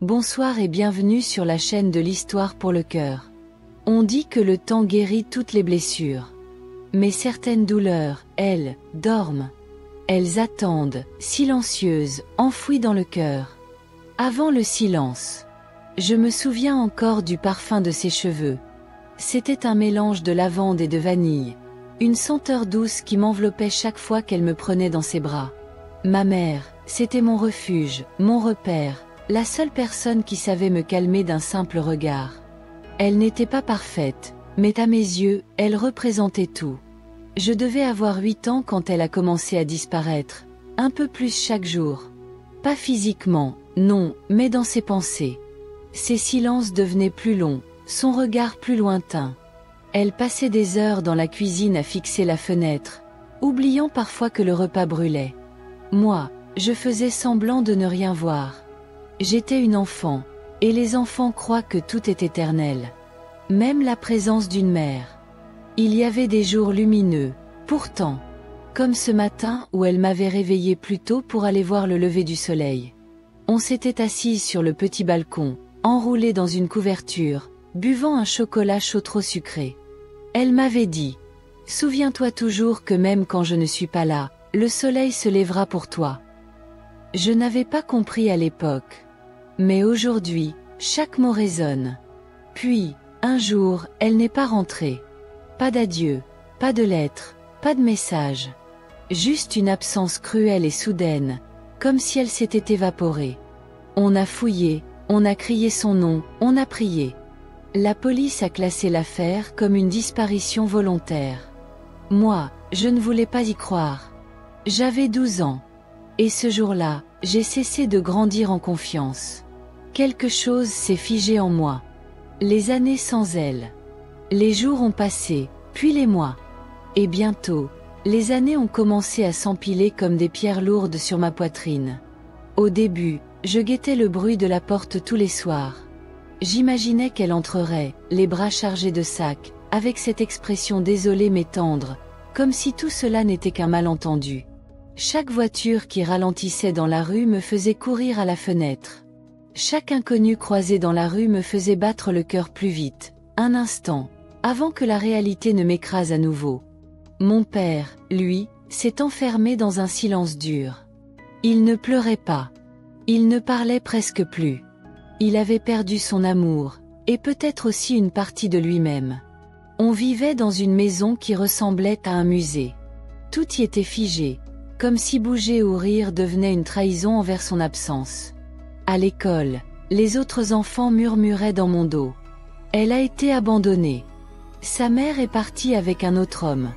Bonsoir et bienvenue sur la chaîne de l'Histoire pour le cœur. On dit que le temps guérit toutes les blessures. Mais certaines douleurs, elles, dorment. Elles attendent, silencieuses, enfouies dans le cœur. Avant le silence. Je me souviens encore du parfum de ses cheveux. C'était un mélange de lavande et de vanille. Une senteur douce qui m'enveloppait chaque fois qu'elle me prenait dans ses bras. Ma mère, c'était mon refuge, mon repère. La seule personne qui savait me calmer d'un simple regard. Elle n'était pas parfaite, mais à mes yeux, elle représentait tout. Je devais avoir 8 ans quand elle a commencé à disparaître, un peu plus chaque jour. Pas physiquement, non, mais dans ses pensées. Ses silences devenaient plus longs, son regard plus lointain. Elle passait des heures dans la cuisine à fixer la fenêtre, oubliant parfois que le repas brûlait. Moi, je faisais semblant de ne rien voir. J'étais une enfant, et les enfants croient que tout est éternel. Même la présence d'une mère. Il y avait des jours lumineux, pourtant. Comme ce matin où elle m'avait réveillé plus tôt pour aller voir le lever du soleil. On s'était assis sur le petit balcon, enroulé dans une couverture, buvant un chocolat chaud trop sucré. Elle m'avait dit « Souviens-toi toujours que même quand je ne suis pas là, le soleil se lèvera pour toi. » Je n'avais pas compris à l'époque. Mais aujourd'hui, chaque mot résonne. Puis, un jour, elle n'est pas rentrée. Pas d'adieu, pas de lettre, pas de message. Juste une absence cruelle et soudaine, comme si elle s'était évaporée. On a fouillé, on a crié son nom, on a prié. La police a classé l'affaire comme une disparition volontaire. Moi, je ne voulais pas y croire. J'avais 12 ans. Et ce jour-là, j'ai cessé de grandir en confiance. Quelque chose s'est figé en moi. Les années sans elle. Les jours ont passé, puis les mois. Et bientôt, les années ont commencé à s'empiler comme des pierres lourdes sur ma poitrine. Au début, je guettais le bruit de la porte tous les soirs. J'imaginais qu'elle entrerait, les bras chargés de sacs, avec cette expression désolée mais tendre, comme si tout cela n'était qu'un malentendu. Chaque voiture qui ralentissait dans la rue me faisait courir à la fenêtre. Chaque inconnu croisé dans la rue me faisait battre le cœur plus vite, un instant, avant que la réalité ne m'écrase à nouveau. Mon père, lui, s'est enfermé dans un silence dur. Il ne pleurait pas. Il ne parlait presque plus. Il avait perdu son amour, et peut-être aussi une partie de lui-même. On vivait dans une maison qui ressemblait à un musée. Tout y était figé, comme si bouger ou rire devenait une trahison envers son absence. À l'école, les autres enfants murmuraient dans mon dos. Elle a été abandonnée. Sa mère est partie avec un autre homme.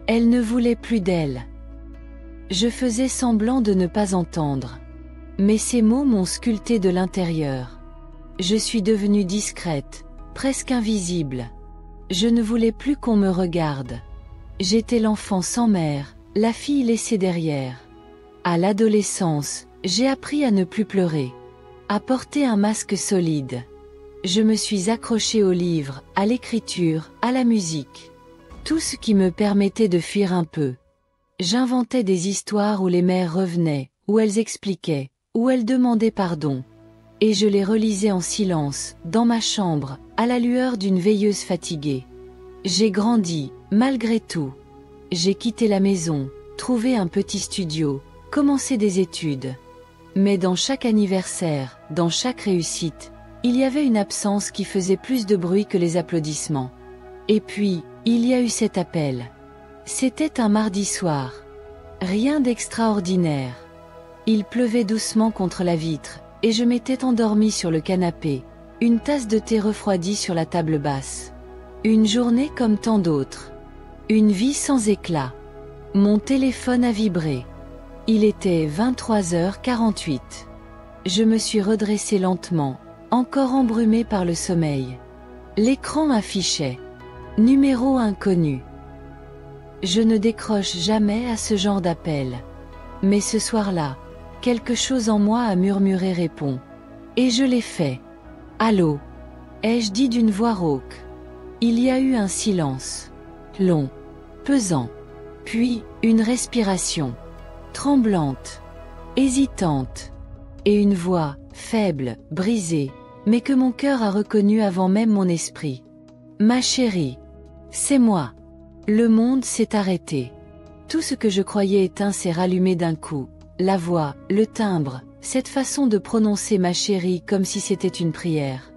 Elle ne voulait plus d'elle. Je faisais semblant de ne pas entendre. Mais ces mots m'ont sculpté de l'intérieur. Je suis devenue discrète, presque invisible. Je ne voulais plus qu'on me regarde. J'étais l'enfant sans mère, la fille laissée derrière. À l'adolescence, j'ai appris à ne plus pleurer. À porter un masque solide. Je me suis accrochée aux livres, à l'écriture, à la musique. Tout ce qui me permettait de fuir un peu. J'inventais des histoires où les mères revenaient, où elles expliquaient, où elles demandaient pardon. Et je les relisais en silence, dans ma chambre, à la lueur d'une veilleuse fatiguée. J'ai grandi, malgré tout. J'ai quitté la maison, trouvé un petit studio, commencé des études. Mais dans chaque anniversaire, dans chaque réussite, il y avait une absence qui faisait plus de bruit que les applaudissements. Et puis, il y a eu cet appel. C'était un mardi soir. Rien d'extraordinaire. Il pleuvait doucement contre la vitre, et je m'étais endormie sur le canapé, une tasse de thé refroidie sur la table basse. Une journée comme tant d'autres. Une vie sans éclat. Mon téléphone a vibré. Il était 23h48. Je me suis redressée lentement, encore embrumée par le sommeil. L'écran affichait « Numéro inconnu ». Je ne décroche jamais à ce genre d'appel. Mais ce soir-là, quelque chose en moi a murmuré « Réponds ». Et je l'ai fait. « Allô » ai-je dit d'une voix rauque. Il y a eu un silence. Long. Pesant. Puis, une respiration. Tremblante. Hésitante. Et une voix, faible, brisée, mais que mon cœur a reconnue avant même mon esprit. Ma chérie, c'est moi. Le monde s'est arrêté. Tout ce que je croyais éteint s'est rallumé d'un coup. La voix, le timbre, cette façon de prononcer ma chérie comme si c'était une prière.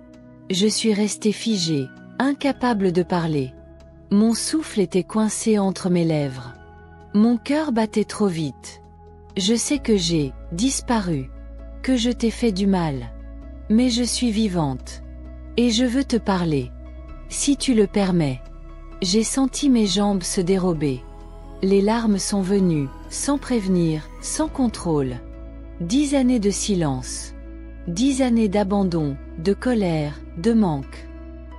Je suis restée figée, incapable de parler. Mon souffle était coincé entre mes lèvres. Mon cœur battait trop vite. Je sais que j'ai disparu, que je t'ai fait du mal. Mais je suis vivante. Et je veux te parler. Si tu le permets. J'ai senti mes jambes se dérober. Les larmes sont venues, sans prévenir, sans contrôle. 10 années de silence. 10 années d'abandon, de colère, de manque.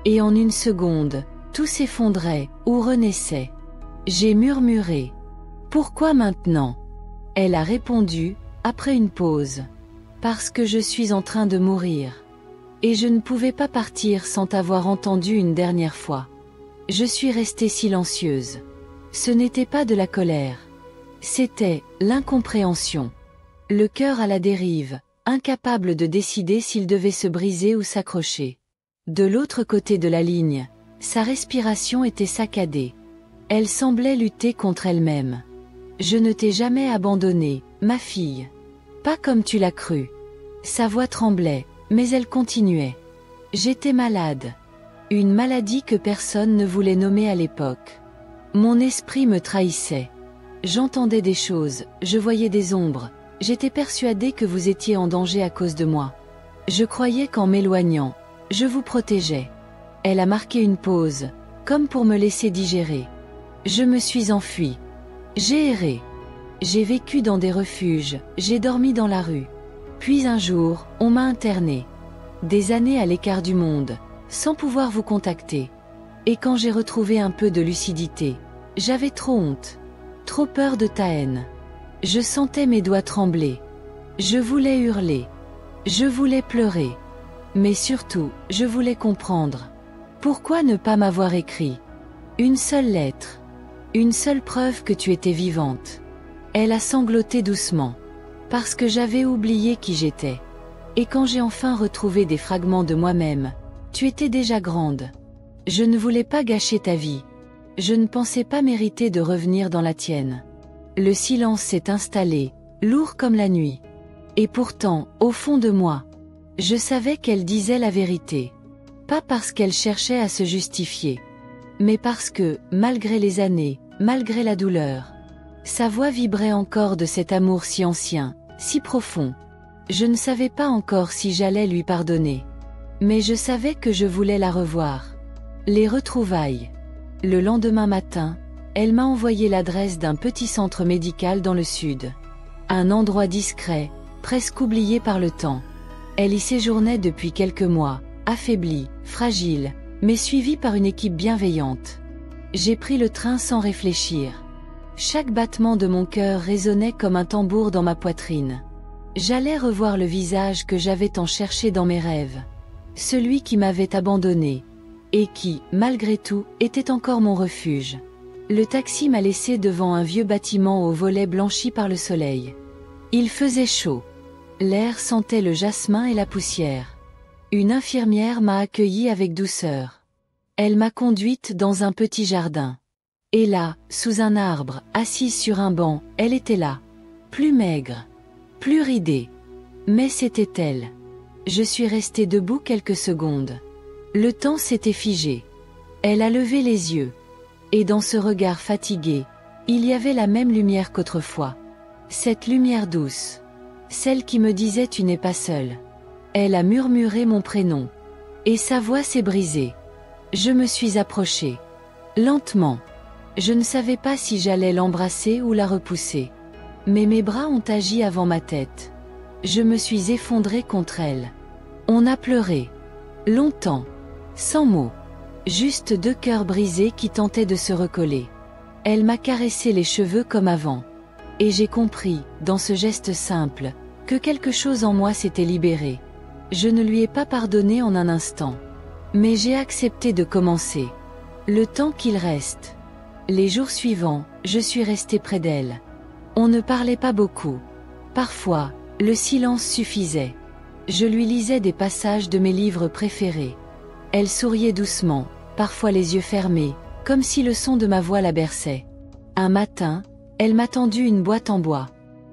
Et en une seconde, tout s'effondrait, ou renaissait. J'ai murmuré. Pourquoi maintenant? Elle a répondu, après une pause. Parce que je suis en train de mourir. Et je ne pouvais pas partir sans t'avoir entendu une dernière fois. Je suis restée silencieuse. Ce n'était pas de la colère. C'était l'incompréhension. Le cœur à la dérive, incapable de décider s'il devait se briser ou s'accrocher. De l'autre côté de la ligne, sa respiration était saccadée. Elle semblait lutter contre elle-même. Je ne t'ai jamais abandonnée, ma fille. Pas comme tu l'as cru. Sa voix tremblait, mais elle continuait. J'étais malade. Une maladie que personne ne voulait nommer à l'époque. Mon esprit me trahissait. J'entendais des choses, je voyais des ombres, j'étais persuadée que vous étiez en danger à cause de moi. Je croyais qu'en m'éloignant, je vous protégeais. Elle a marqué une pause, comme pour me laisser digérer. Je me suis enfuie. J'ai erré. J'ai vécu dans des refuges, j'ai dormi dans la rue. Puis un jour, on m'a internée. Des années à l'écart du monde, sans pouvoir vous contacter. Et quand j'ai retrouvé un peu de lucidité, j'avais trop honte. Trop peur de ta haine. Je sentais mes doigts trembler. Je voulais hurler. Je voulais pleurer. Mais surtout, je voulais comprendre. Pourquoi ne pas m'avoir écrit? Une seule lettre. Une seule preuve que tu étais vivante. Elle a sangloté doucement. Parce que j'avais oublié qui j'étais. Et quand j'ai enfin retrouvé des fragments de moi-même, tu étais déjà grande. Je ne voulais pas gâcher ta vie. Je ne pensais pas mériter de revenir dans la tienne. Le silence s'est installé, lourd comme la nuit. Et pourtant, au fond de moi, je savais qu'elle disait la vérité. Pas parce qu'elle cherchait à se justifier. Mais parce que, malgré les années, malgré la douleur, sa voix vibrait encore de cet amour si ancien, si profond. Je ne savais pas encore si j'allais lui pardonner. Mais je savais que je voulais la revoir. Les retrouvailles. Le lendemain matin, elle m'a envoyé l'adresse d'un petit centre médical dans le sud. Un endroit discret, presque oublié par le temps. Elle y séjournait depuis quelques mois, affaiblie, fragile, mais suivie par une équipe bienveillante. J'ai pris le train sans réfléchir. Chaque battement de mon cœur résonnait comme un tambour dans ma poitrine. J'allais revoir le visage que j'avais tant cherché dans mes rêves. Celui qui m'avait abandonné. Et qui, malgré tout, était encore mon refuge. Le taxi m'a laissé devant un vieux bâtiment aux volets blanchis par le soleil. Il faisait chaud. L'air sentait le jasmin et la poussière. Une infirmière m'a accueillie avec douceur. Elle m'a conduite dans un petit jardin. Et là, sous un arbre, assise sur un banc, elle était là. Plus maigre. Plus ridée. Mais c'était elle. Je suis restée debout quelques secondes. Le temps s'était figé. Elle a levé les yeux. Et dans ce regard fatigué, il y avait la même lumière qu'autrefois. Cette lumière douce. Celle qui me disait tu n'es pas seule. Elle a murmuré mon prénom. Et sa voix s'est brisée. Je me suis approchée. Lentement. Je ne savais pas si j'allais l'embrasser ou la repousser. Mais mes bras ont agi avant ma tête. Je me suis effondrée contre elle. On a pleuré. Longtemps. Sans mots. Juste deux cœurs brisés qui tentaient de se recoller. Elle m'a caressé les cheveux comme avant. Et j'ai compris, dans ce geste simple, que quelque chose en moi s'était libéré. Je ne lui ai pas pardonné en un instant. Mais j'ai accepté de commencer. Le temps qu'il reste. Les jours suivants, je suis restée près d'elle. On ne parlait pas beaucoup. Parfois, le silence suffisait. Je lui lisais des passages de mes livres préférés. Elle souriait doucement, parfois les yeux fermés, comme si le son de ma voix la berçait. Un matin, elle m'a tendu une boîte en bois.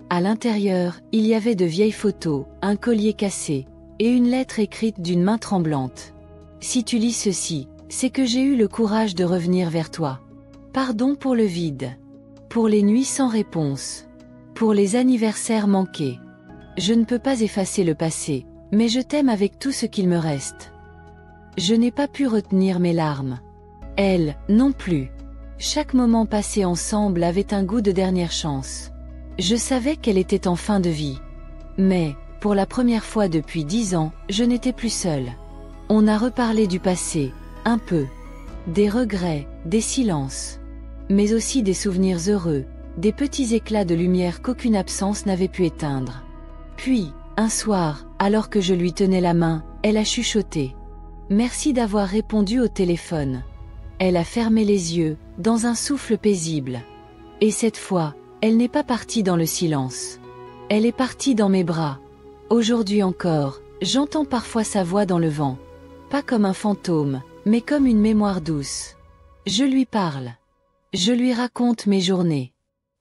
À l'intérieur, il y avait de vieilles photos, un collier cassé, et une lettre écrite d'une main tremblante. Si tu lis ceci, c'est que j'ai eu le courage de revenir vers toi. Pardon pour le vide. Pour les nuits sans réponse. Pour les anniversaires manqués. Je ne peux pas effacer le passé, mais je t'aime avec tout ce qu'il me reste. Je n'ai pas pu retenir mes larmes. Elle, non plus. Chaque moment passé ensemble avait un goût de dernière chance. Je savais qu'elle était en fin de vie. Mais, pour la première fois depuis 10 ans, je n'étais plus seule. On a reparlé du passé, un peu. Des regrets, des silences. Mais aussi des souvenirs heureux, des petits éclats de lumière qu'aucune absence n'avait pu éteindre. Puis, un soir, alors que je lui tenais la main, elle a chuchoté. Merci d'avoir répondu au téléphone. Elle a fermé les yeux, dans un souffle paisible. Et cette fois, elle n'est pas partie dans le silence. Elle est partie dans mes bras. Aujourd'hui encore, j'entends parfois sa voix dans le vent. Pas comme un fantôme, mais comme une mémoire douce. Je lui parle. Je lui raconte mes journées.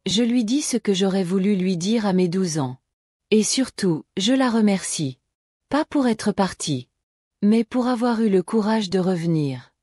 Je lui dis ce que j'aurais voulu lui dire à mes 12 ans. Et surtout, je la remercie. Pas pour être partie, mais pour avoir eu le courage de revenir.